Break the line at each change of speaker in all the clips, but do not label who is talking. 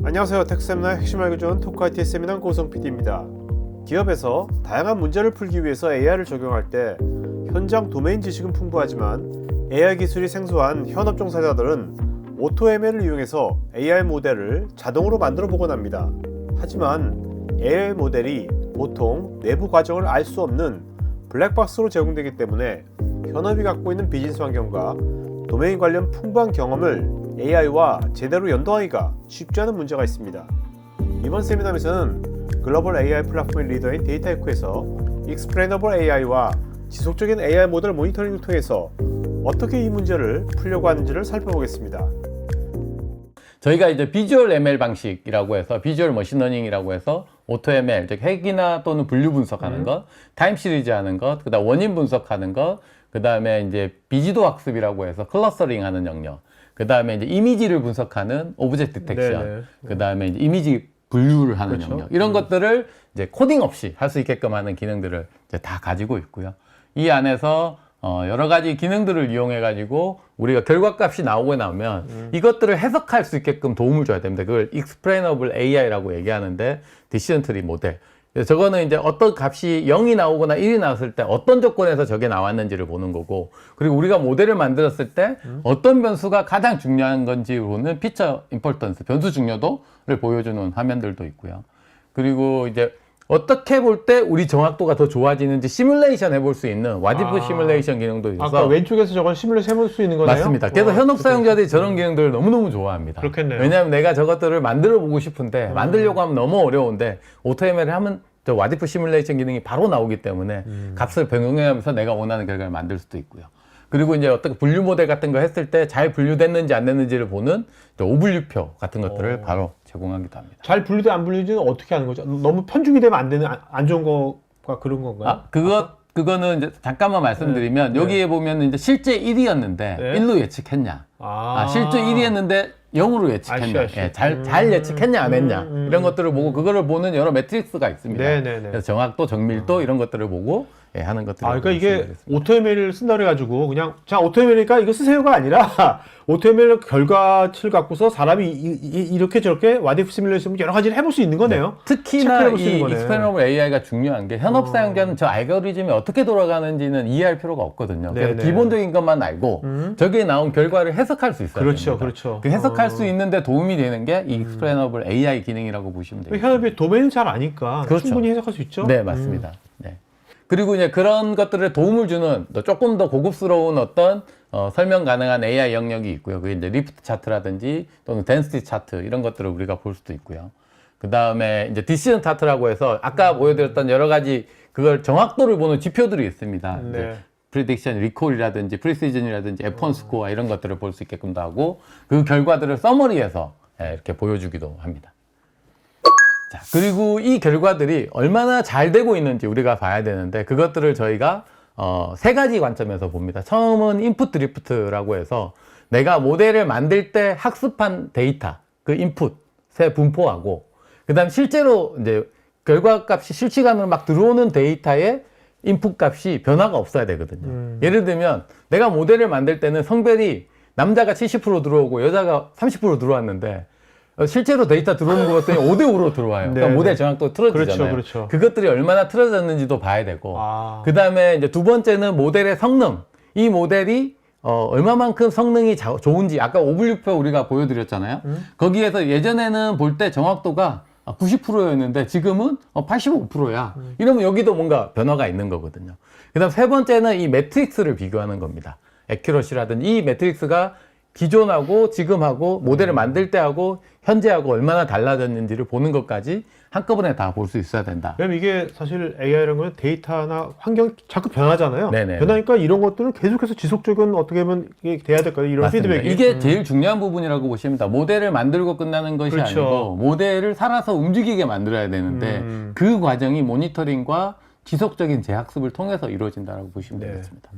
안녕하세요. 텍세미나의 핵심 알기 좋은 토크IT 세미나 고성 PD입니다. 기업에서 다양한 문제를 풀기 위해서 AI를 적용할 때 현장 도메인 지식은 풍부하지만 AI 기술이 생소한 현업 종사자들은 오토ML을 이용해서 AI 모델을 자동으로 만들어 보곤 합니다. 하지만 AI 모델이 보통 내부 과정을 알 수 없는 블랙박스로 제공되기 때문에 현업이 갖고 있는 비즈니스 환경과 도메인 관련 풍부한 경험을 AI와 제대로 연동하기가 쉽지 않은 문제가 있습니다. 이번 세미나에서는 글로벌 AI 플랫폼의 리더인 데이터에코에서 Explainable AI와 지속적인 AI 모델 모니터링을 통해서 어떻게 이 문제를 풀려고 하는지를 살펴보겠습니다.
저희가 이제 비주얼 ML 방식이라고 해서 비주얼 머신러닝이라고 해서 오토 ML, 즉 핵이나 또는 분류 분석하는 것, 타임 시리즈 하는 것, 그다음 원인 분석하는 것, 그다음에 이제 비지도 학습이라고 해서 클러스터링 하는 영역, 그다음에 이제 이미지를 분석하는 오브젝트 디텍션, 그다음에 이제 이미지 분류를 하는
그렇죠.
영역, 이런 것들을 이제 코딩 없이 할 수 있게끔 하는 기능들을 이제 다 가지고 있고요. 이 안에서 여러 가지 기능들을 이용해 가지고 우리가 결과값이 나오고 나면 이것들을 해석할 수 있게끔 도움을 줘야 됩니다. 그걸 Explainable AI라고 얘기하는데 Decision Tree 모델. 저거는 이제 어떤 값이 0이 나오거나 1이 나왔을 때 어떤 조건에서 저게 나왔는지를 보는 거고, 그리고 우리가 모델을 만들었을 때 어떤 변수가 가장 중요한 건지 보는 피처 임포턴스, 변수 중요도를 보여주는 화면들도 있고요. 그리고 이제 어떻게 볼 때 우리 정확도가 더 좋아지는지 시뮬레이션 해볼 수 있는 와디프 시뮬레이션 기능도 있어서.
아까 왼쪽에서 저건 시뮬레이션 해볼 수 있는 거네요?
맞습니다. 그래서 현업 사용자들이 저런 기능들을 너무너무 좋아합니다.
그렇겠네요.
왜냐하면 내가 저것들을 만들어 보고 싶은데 만들려고 하면 너무 어려운데 오토ML을 하면 저 와디프 시뮬레이션 기능이 바로 나오기 때문에 값을 변경하면서 내가 원하는 결과를 만들 수도 있고요. 그리고 이제 어떻게 분류 모델 같은 거 했을 때 잘 분류됐는지 안 됐는지를 보는 오분류표 같은 것들을 바로 제공하기도 합니다.
잘 분류돼 안 분류지는 어떻게 하는 거죠? 너무 편중이 되면 안 되는 안 좋은 거가 그런 건가요?
그거는 이제 잠깐만 말씀드리면 여기에 보면 이제 실제 1이었는데 1로 예측했냐. 실제 1이었는데 0으로 예측했냐. 예, 잘 예측했냐 안 했냐. 이런 것들을 보고 그거를 보는 여러 매트릭스가 있습니다. 그래서 정확도, 정밀도 이런 것들을 보고 하는 것들이.
그러니까 이게 오토ML을 쓴다 그래가지고 그냥 자 오토ML이니까 이거 쓰세요가 아니라 오토ML 결과치를 갖고서 사람이 이렇게 저렇게 와디프 시뮬레이션 여러 가지를 해볼 수 있는 거네요.
특히나 이 Explainable AI가 중요한 게 현업 사용자는 저 알고리즘이 어떻게 돌아가는지는 이해할 필요가 없거든요. 그래서 기본적인 것만 알고 저기에 나온 결과를 해석할 수 있어야 됩니다.
그렇죠.
그 해석할 수 있는데 도움이 되는 게 이 Explainable AI 기능이라고 보시면 됩니다.
현업이 도메인을 잘 아니까 충분히 해석할 수 있죠.
네, 맞습니다. 네. 그리고 이제 그런 것들에 도움을 주는 조금 더 고급스러운 어떤 설명 가능한 AI 영역이 있고요. 그게 이제 리프트 차트라든지 또는 덴시티 차트 이런 것들을 우리가 볼 수도 있고요. 그 다음에 이제 디시전 차트라고 해서 아까 보여드렸던 여러 가지 그걸 정확도를 보는 지표들이 있습니다. 프리딕션 리콜이라든지 프리시즌이라든지 F1 스코어 이런 것들을 볼 수 있게끔도 하고 그 결과들을 서머리해서 이렇게 보여주기도 합니다. 자, 그리고 이 결과들이 얼마나 잘 되고 있는지 우리가 봐야 되는데 그것들을 저희가 세 가지 관점에서 봅니다. 처음은 인풋 드리프트라고 해서 내가 모델을 만들 때 학습한 데이터, 그 인풋에 분포하고 그다음 실제로 이제 결과값이 실시간으로 막 들어오는 데이터의 인풋 값이 변화가 없어야 되거든요. 예를 들면 내가 모델을 만들 때는 성별이 남자가 70% 들어오고 여자가 30% 들어왔는데 실제로 데이터 들어오는 것 같더니 5대5로 들어와요. 그러니까 모델 정확도가 틀어지잖아요.
그렇죠.
그것들이 얼마나 틀어졌는지도 봐야 되고 그 다음에 이제 두 번째는 모델의 성능. 이 모델이 얼마만큼 성능이 좋은지 아까 오분류표 우리가 보여드렸잖아요. 거기에서 예전에는 볼 때 정확도가 90%였는데 지금은 85%야. 이러면 여기도 뭔가 변화가 있는 거거든요. 그 다음 세 번째는 이 매트릭스를 비교하는 겁니다. 애큐러시라든지 이 매트릭스가 기존하고 지금하고 모델을 만들 때하고 현재하고 얼마나 달라졌는지를 보는 것까지 한꺼번에 다 볼 수 있어야 된다.
왜냐면 이게 사실 AI라는 건 데이터나 환경 자꾸 변하잖아요.
네네.
변하니까 이런 것들은 계속해서 지속적인 어떻게 보면 이게 돼야 될까요? 이런
맞습니다.
피드백이.
이게 제일 중요한 부분이라고 보시면 됩니다. 모델을 만들고 끝나는 것이
그렇죠.
아니고 모델을 살아서 움직이게 만들어야 되는데 그 과정이 모니터링과 지속적인 재학습을 통해서 이루어진다고 보시면 되겠습니다.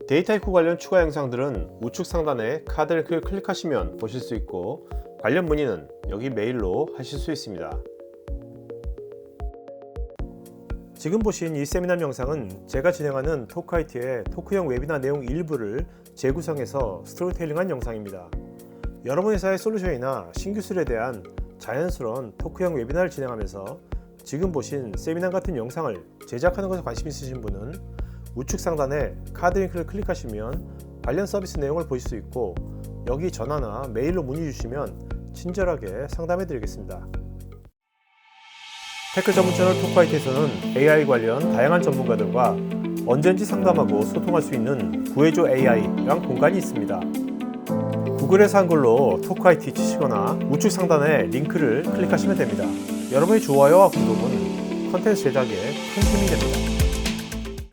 데이터이코 관련 추가 영상들은 우측 상단에 카드 링크를 클릭하시면 보실 수 있고 관련 문의는 여기 메일로 하실 수 있습니다. 지금 보신 이 세미나 영상은 제가 진행하는 토크IT의 토크형 웨비나 내용 일부를 재구성해서 스토리텔링한 영상입니다. 여러분 회사의 솔루션이나 신기술에 대한 자연스러운 토크형 웨비나를 진행하면서 지금 보신 세미나 같은 영상을 제작하는 것에 관심 있으신 분은 우측 상단에 카드 링크를 클릭하시면 관련 서비스 내용을 보실 수 있고, 여기 전화나 메일로 문의 주시면 친절하게 상담해 드리겠습니다. 테크 전문 채널 토크아이티에서는 AI 관련 다양한 전문가들과 언제든지 상담하고 소통할 수 있는 구해줘 AI라는 공간이 있습니다. 구글에서 한글로 토크아이티 치시거나 우측 상단에 링크를 클릭하시면 됩니다. 여러분의 좋아요와 구독은 컨텐츠 제작에 큰 힘이 됩니다.